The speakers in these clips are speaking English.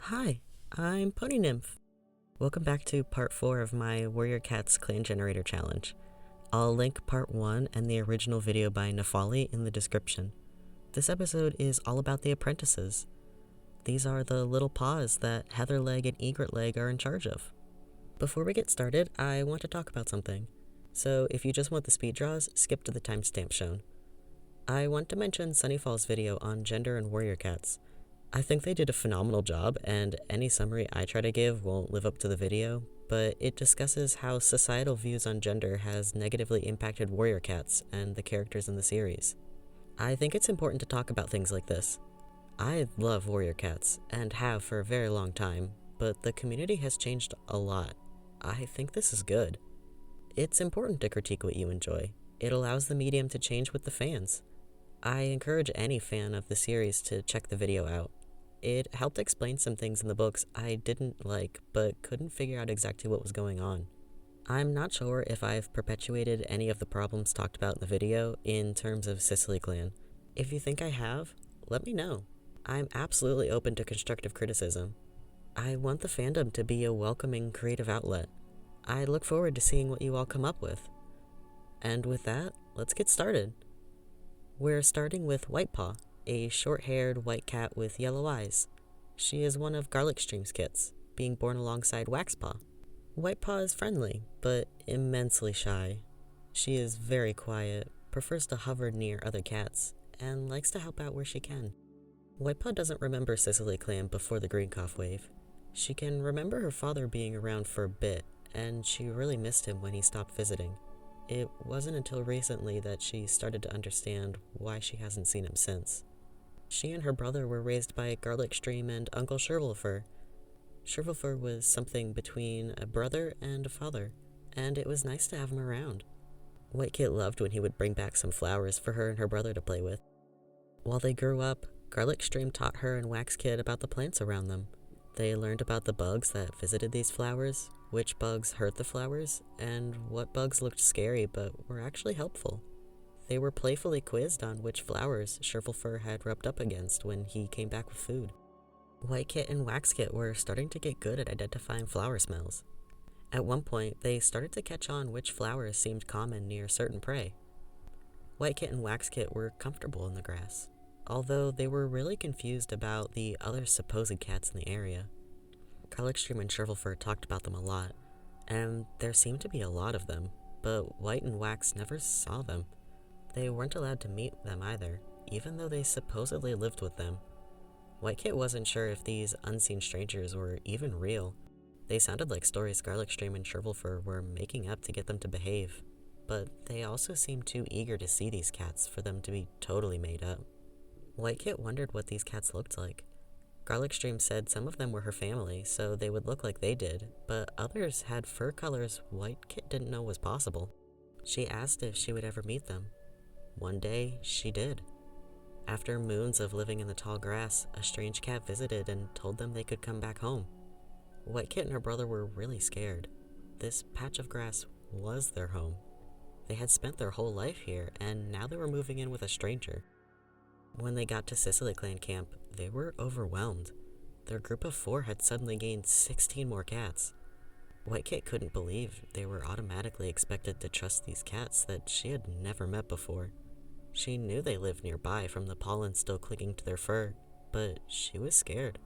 Hi, I'm Pony Nymph. Welcome back to part 4 of my Warrior Cats Clan Generator Challenge. I'll link part 1 and the original video by Nefali in the description. This episode is all about the Apprentices. These are the little paws that Heatherleg and Egretleg are in charge of. Before we get started, I want to talk about something. So if you just want the speed draws, skip to the timestamp shown. I want to mention Sunnyfall's video on gender and warrior cats. I think they did a phenomenal job, and any summary I try to give won't live up to the video, but it discusses how societal views on gender has negatively impacted warrior cats and the characters in the series. I think it's important to talk about things like this. I love warrior cats, and have for a very long time, but the community has changed a lot. I think this is good. It's important to critique what you enjoy. It allows the medium to change with the fans. I encourage any fan of the series to check the video out. It helped explain some things in the books I didn't like, but couldn't figure out exactly what was going on. I'm not sure if I've perpetuated any of the problems talked about in the video in terms of Cicelyclan. If you think I have, let me know. I'm absolutely open to constructive criticism. I want the fandom to be a welcoming creative outlet. I look forward to seeing what you all come up with. And with that, let's get started. We're starting with Whitepaw, a short-haired white cat with yellow eyes. She is one of Garlic Stream's kits, being born alongside Waxpaw. Whitepaw is friendly, but immensely shy. She is very quiet, prefers to hover near other cats, and likes to help out where she can. Whitepaw doesn't remember Cicelyclan before the green cough wave. She can remember her father being around for a bit, and she really missed him when he stopped visiting. It wasn't until recently that she started to understand why she hasn't seen him since. She and her brother were raised by Garlic Stream and Uncle Shervulfer. Shervulfer was something between a brother and a father, and it was nice to have him around. White Kit loved when he would bring back some flowers for her and her brother to play with. While they grew up, Garlic Stream taught her and Wax Kit about the plants around them. They learned about the bugs that visited these flowers, which bugs hurt the flowers, and what bugs looked scary but were actually helpful. They were playfully quizzed on which flowers Shervulfer had rubbed up against when he came back with food. White Kit and Wax Kit were starting to get good at identifying flower smells. At one point, they started to catch on which flowers seemed common near certain prey. White Kit and Wax Kit were comfortable in the grass, although they were really confused about the other supposed cats in the area. Garlic Stream and Shervulfer talked about them a lot, and there seemed to be a lot of them, but White and Wax never saw them. They weren't allowed to meet them either, even though they supposedly lived with them. White Kit wasn't sure if these unseen strangers were even real. They sounded like stories Garlic Stream and Shervulfer were making up to get them to behave, but they also seemed too eager to see these cats for them to be totally made up. White Kit wondered what these cats looked like. Garlic Stream said some of them were her family, so they would look like they did, but others had fur colors White Kit didn't know was possible. She asked if she would ever meet them. One day, she did. After moons of living in the tall grass, a strange cat visited and told them they could come back home. White Kit and her brother were really scared. This patch of grass was their home. They had spent their whole life here, and now they were moving in with a stranger. When they got to Cicelyclan camp, they were overwhelmed. Their group of 4 had suddenly gained 16 more cats. White Kit couldn't believe they were automatically expected to trust these cats that she had never met before. She knew they lived nearby from the pollen still clinging to their fur, but she was scared.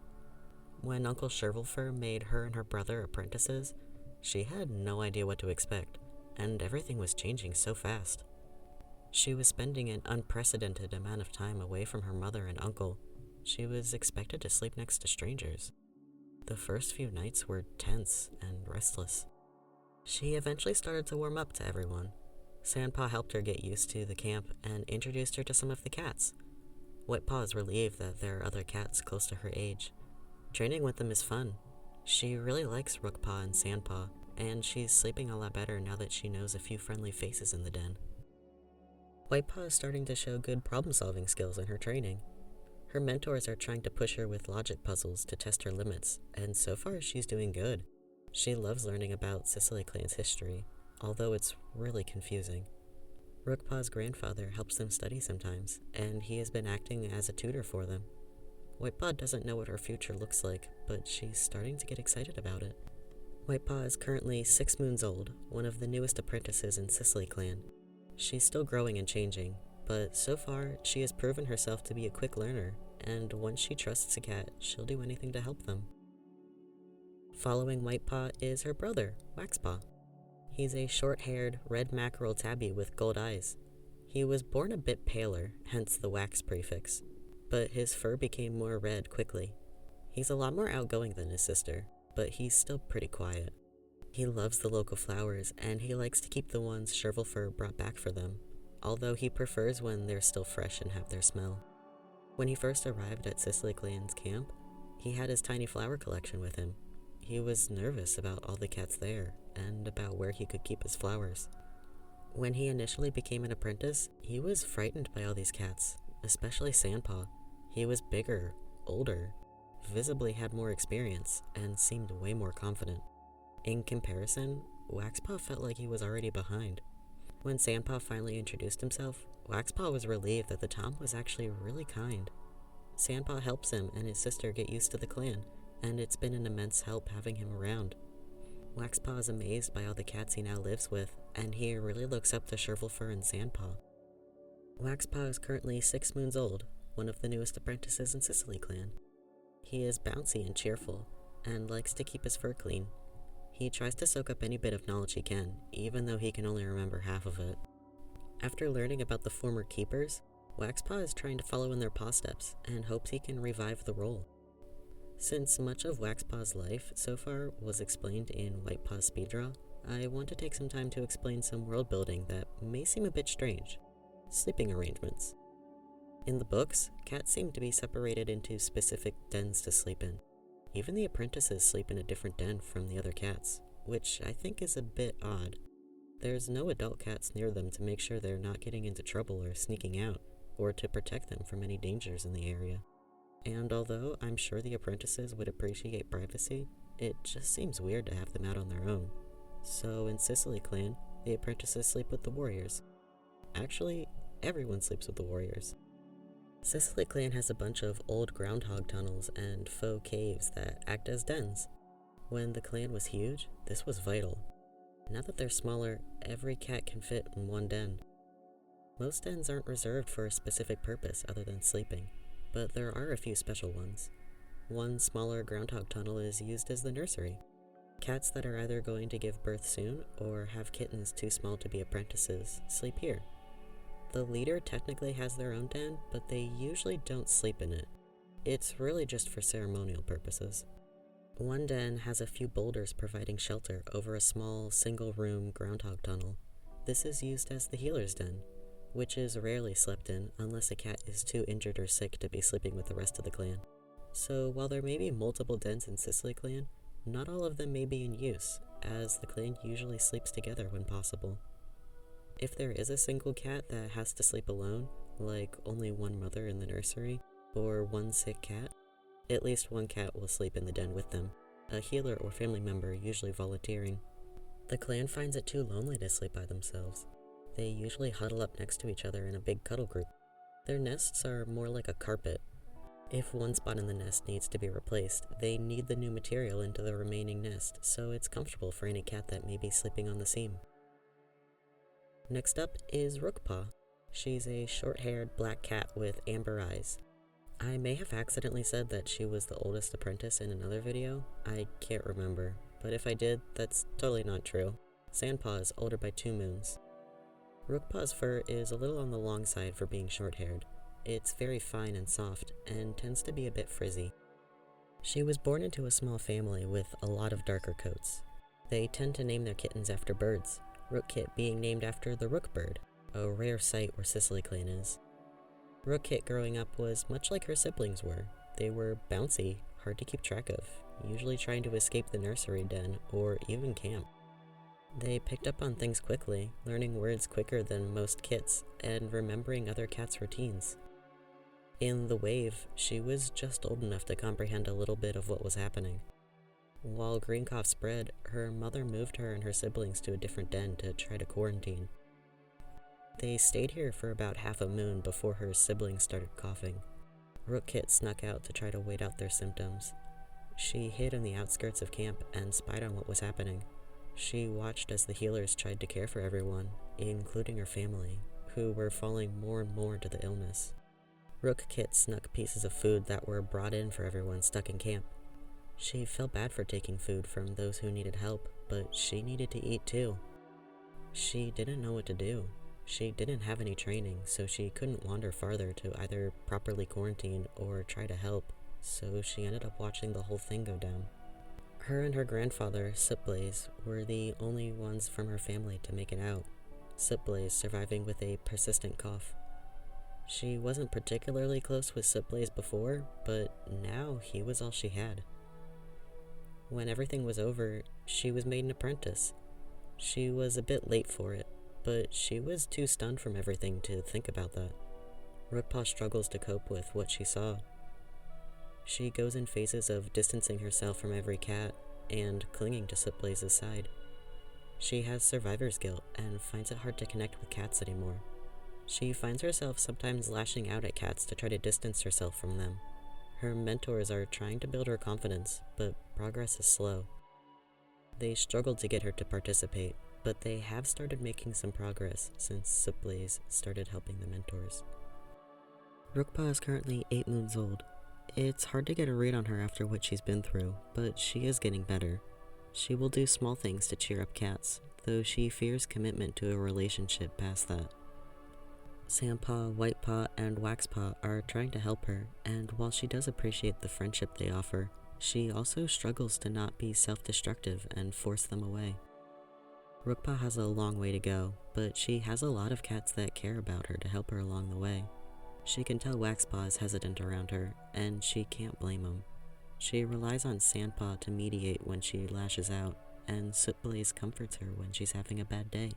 When Uncle Shervulfer made her and her brother apprentices, she had no idea what to expect, and everything was changing so fast. She was spending an unprecedented amount of time away from her mother and uncle. She was expected to sleep next to strangers. The first few nights were tense and restless. She eventually started to warm up to everyone. Sandpaw helped her get used to the camp and introduced her to some of the cats. Whitepaw is relieved that there are other cats close to her age. Training with them is fun. She really likes Rookpaw and Sandpaw, and she's sleeping a lot better now that she knows a few friendly faces in the den. Whitepaw is starting to show good problem-solving skills in her training. Her mentors are trying to push her with logic puzzles to test her limits, and so far she's doing good. She loves learning about Cicelyclan's history, although it's really confusing. Rookpaw's grandfather helps them study sometimes, and he has been acting as a tutor for them. Whitepaw doesn't know what her future looks like, but she's starting to get excited about it. Whitepaw is currently 6 moons old, one of the newest apprentices in Cicelyclan. She's still growing and changing, but so far she has proven herself to be a quick learner, and once she trusts a cat, she'll do anything to help them. Following Whitepaw is her brother, Waxpaw. He's a short-haired, red mackerel tabby with gold eyes. He was born a bit paler, hence the wax prefix, but his fur became more red quickly. He's a lot more outgoing than his sister, but he's still pretty quiet. He loves the local flowers, and he likes to keep the ones Shovelfur brought back for them, although he prefers when they're still fresh and have their smell. When he first arrived at Cicelyclan's camp, he had his tiny flower collection with him. He was nervous about all the cats there, and about where he could keep his flowers. When he initially became an apprentice, he was frightened by all these cats, especially Sandpaw. He was bigger, older, visibly had more experience, and seemed way more confident. In comparison, Waxpaw felt like he was already behind. When Sandpaw finally introduced himself, Waxpaw was relieved that the Tom was actually really kind. Sandpaw helps him and his sister get used to the clan, and it's been an immense help having him around. Waxpaw is amazed by all the cats he now lives with, and he really looks up to Shovelfur and Sandpaw. Waxpaw is currently 6 moons old, one of the newest apprentices in Cicelyclan. He is bouncy and cheerful, and likes to keep his fur clean. He tries to soak up any bit of knowledge he can, even though he can only remember half of it. After learning about the former keepers, Waxpaw is trying to follow in their paw steps, and hopes he can revive the role. Since much of Waxpaw's life so far was explained in Whitepaw's speeddraw, I want to take some time to explain some world building that may seem a bit strange. Sleeping arrangements. In the books, cats seem to be separated into specific dens to sleep in. Even the apprentices sleep in a different den from the other cats, which I think is a bit odd. There's no adult cats near them to make sure they're not getting into trouble or sneaking out, or to protect them from any dangers in the area. And although I'm sure the apprentices would appreciate privacy, it just seems weird to have them out on their own. So in Cicelyclan, the apprentices sleep with the warriors. Actually, everyone sleeps with the warriors. Cicelyclan has a bunch of old groundhog tunnels and faux caves that act as dens. When the clan was huge, this was vital. Now that they're smaller, every cat can fit in one den. Most dens aren't reserved for a specific purpose other than sleeping, but there are a few special ones. One smaller groundhog tunnel is used as the nursery. Cats that are either going to give birth soon or have kittens too small to be apprentices sleep here. The leader technically has their own den, but they usually don't sleep in it. It's really just for ceremonial purposes. One den has a few boulders providing shelter over a small, single-room groundhog tunnel. This is used as the healer's den, which is rarely slept in unless a cat is too injured or sick to be sleeping with the rest of the clan. So while there may be multiple dens in Cicelyclan, not all of them may be in use, as the clan usually sleeps together when possible. If there is a single cat that has to sleep alone, like only one mother in the nursery, or one sick cat, at least one cat will sleep in the den with them, a healer or family member usually volunteering. The clan finds it too lonely to sleep by themselves. They usually huddle up next to each other in a big cuddle group. Their nests are more like a carpet. If one spot in the nest needs to be replaced, they knead the new material into the remaining nest, so it's comfortable for any cat that may be sleeping on the seam. Next up is Rookpaw. She's a short-haired black cat with amber eyes. I may have accidentally said that she was the oldest apprentice in another video. I can't remember, but if I did, that's totally not true. Sandpaw is older by 2 moons. Rookpaw's fur is a little on the long side for being short-haired. It's very fine and soft, and tends to be a bit frizzy. She was born into a small family with a lot of darker coats. They tend to name their kittens after birds, Rookkit being named after the rook bird, a rare sight where Cicelyclan is. Rookkit growing up was much like her siblings were. They were bouncy, hard to keep track of, usually trying to escape the nursery den or even camp. They picked up on things quickly, learning words quicker than most kits, and remembering other cats' routines. In the wave, she was just old enough to comprehend a little bit of what was happening. While green cough spread, her mother moved her and her siblings to a different den to try to quarantine. They stayed here for about half a moon before her siblings started coughing. Rookkit snuck out to try to wait out their symptoms. She hid on the outskirts of camp and spied on what was happening. She watched as the healers tried to care for everyone, including her family, who were falling more and more to the illness. Rookkit snuck pieces of food that were brought in for everyone stuck in camp. She felt bad for taking food from those who needed help, but she needed to eat too. She didn't know what to do. She didn't have any training, so she couldn't wander farther to either properly quarantine or try to help, so she ended up watching the whole thing go down. Her and her grandfather, Sipblaze, were the only ones from her family to make it out, Sipblaze surviving with a persistent cough. She wasn't particularly close with Sipblaze before, but now he was all she had. When everything was over, she was made an apprentice. She was a bit late for it, but she was too stunned from everything to think about that. Rookpaw struggles to cope with what she saw. She goes in phases of distancing herself from every cat and clinging to Sipblaze's side. She has survivor's guilt and finds it hard to connect with cats anymore. She finds herself sometimes lashing out at cats to try to distance herself from them. Her mentors are trying to build her confidence, but progress is slow. They struggled to get her to participate, but they have started making some progress since Sipblaze started helping the mentors. Rookpaw is currently 8 moons old. It's hard to get a read on her after what she's been through, but she is getting better. She will do small things to cheer up cats, though she fears commitment to a relationship past that. Sandpaw, Whitepaw, and Waxpaw are trying to help her, and while she does appreciate the friendship they offer, she also struggles to not be self-destructive and force them away. Rookpaw has a long way to go, but she has a lot of cats that care about her to help her along the way. She can tell Waxpaw is hesitant around her, and she can't blame him. She relies on Sandpaw to mediate when she lashes out, and Sipblaze comforts her when she's having a bad day.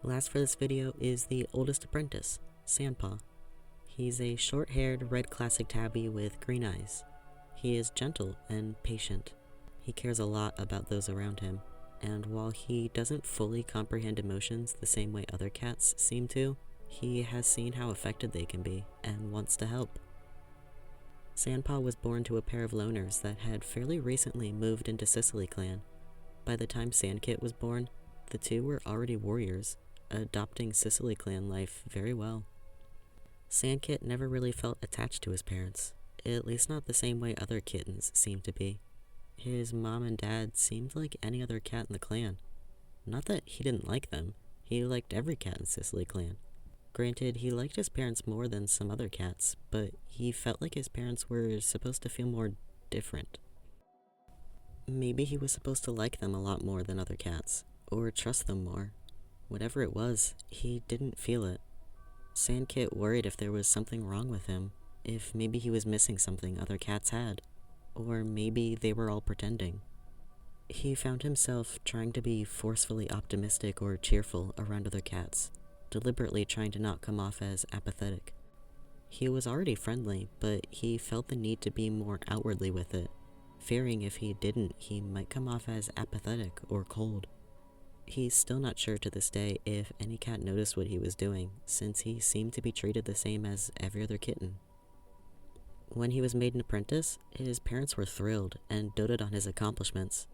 Last for this video is the oldest apprentice, Sandpaw. He's a short-haired red classic tabby with green eyes. He is gentle and patient. He cares a lot about those around him, and while he doesn't fully comprehend emotions the same way other cats seem to, he has seen how affected they can be and wants to help. Sandpaw was born to a pair of loners that had fairly recently moved into Cicelyclan. By the time Sandkit was born, the two were already warriors, adopting Cicelyclan life very well. Sandkit never really felt attached to his parents, at least not the same way other kittens seemed to be. His mom and dad seemed like any other cat in the clan. Not that he didn't like them, he liked every cat in Cicelyclan. Granted, he liked his parents more than some other cats, but he felt like his parents were supposed to feel more different. Maybe he was supposed to like them a lot more than other cats, or trust them more. Whatever it was, he didn't feel it. Sandkit worried if there was something wrong with him, if maybe he was missing something other cats had, or maybe they were all pretending. He found himself trying to be forcefully optimistic or cheerful around other cats, deliberately trying to not come off as apathetic. He was already friendly, but he felt the need to be more outwardly with it, fearing if he didn't, he might come off as apathetic or cold. He's still not sure to this day if any cat noticed what he was doing, since he seemed to be treated the same as every other kitten. When he was made an apprentice, his parents were thrilled and doted on his accomplishments.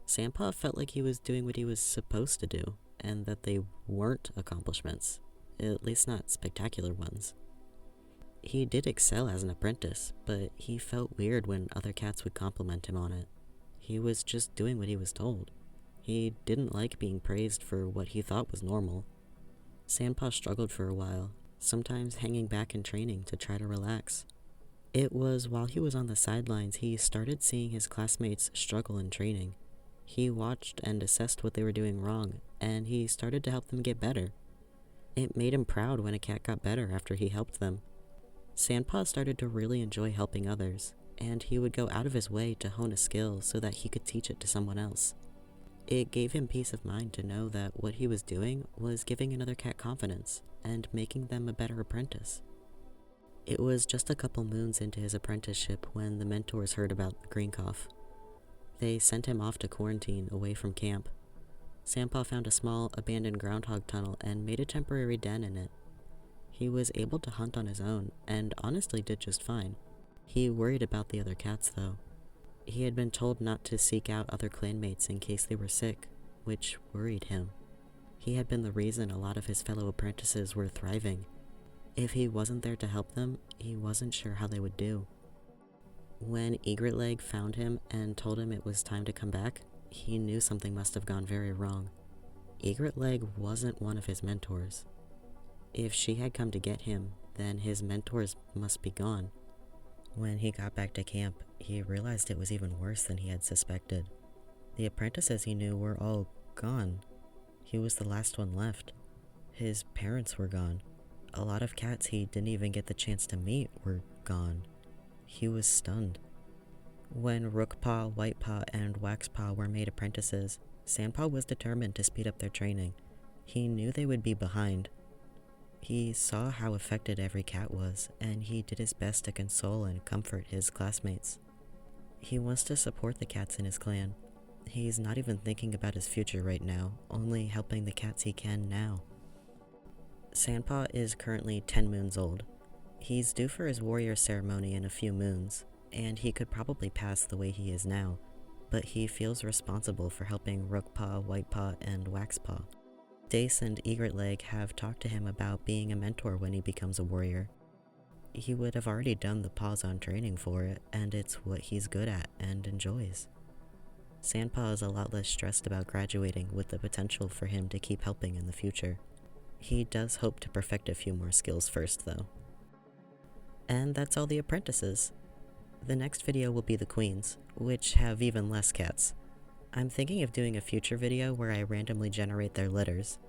Sandpaw felt like he was doing what he was supposed to do, and that they weren't accomplishments, at least not spectacular ones. He did excel as an apprentice, but he felt weird when other cats would compliment him on it. He was just doing what he was told. He didn't like being praised for what he thought was normal. Sandpaw struggled for a while, sometimes hanging back in training to try to relax. It was while he was on the sidelines he started seeing his classmates struggle in training. He watched and assessed what they were doing wrong, and he started to help them get better. It made him proud when a cat got better after he helped them. Sandpaw started to really enjoy helping others, and he would go out of his way to hone a skill so that he could teach it to someone else. It gave him peace of mind to know that what he was doing was giving another cat confidence and making them a better apprentice. It was just a couple moons into his apprenticeship when the mentors heard about the green cough. They sent him off to quarantine away from camp. Sandpaw found a small, abandoned groundhog tunnel and made a temporary den in it. He was able to hunt on his own, and honestly did just fine. He worried about the other cats though. He had been told not to seek out other clanmates in case they were sick, which worried him. He had been the reason a lot of his fellow apprentices were thriving. If he wasn't there to help them, he wasn't sure how they would do. When Egretleg found him and told him it was time to come back, he knew something must have gone very wrong. Egretleg wasn't one of his mentors. If she had come to get him, then his mentors must be gone. When he got back to camp, he realized it was even worse than he had suspected. The apprentices he knew were all gone. He was the last one left. His parents were gone. A lot of cats he didn't even get the chance to meet were gone. He was stunned. When Rookpaw, Whitepaw, and Waxpaw were made apprentices, Sandpaw was determined to speed up their training. He knew they would be behind. He saw how affected every cat was, and he did his best to console and comfort his classmates. He wants to support the cats in his clan. He's not even thinking about his future right now, only helping the cats he can now. Sandpaw is currently 10 moons old. He's due for his warrior ceremony in a few moons, and he could probably pass the way he is now, but he feels responsible for helping Rookpaw, Whitepaw, and Waxpaw. Dace and Egretleg have talked to him about being a mentor when he becomes a warrior. He would have already done the pause on training for it, and it's what he's good at and enjoys. Sandpaw is a lot less stressed about graduating, with the potential for him to keep helping in the future. He does hope to perfect a few more skills first, though. And that's all the apprentices. The next video will be the queens, which have even less cats. I'm thinking of doing a future video where I randomly generate their litters.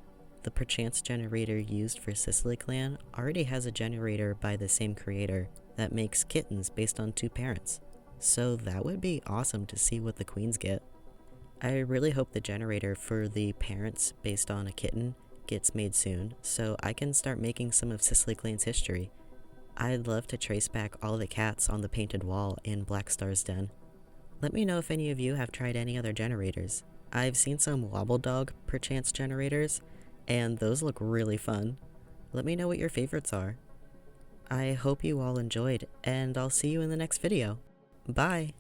The perchance generator used for Cicelyclan already has a generator by the same creator that makes kittens based on 2 parents, so that would be awesome to see what the queens get. I really hope the generator for the parents based on a kitten gets made soon, so I can start making some of Cicelyclan's history. I'd love to trace back all the cats on the painted wall in Blackstar's den. Let me know if any of you have tried any other generators. I've seen some Wobble Dog perchance generators, and those look really fun. Let me know what your favorites are. I hope you all enjoyed, and I'll see you in the next video. Bye!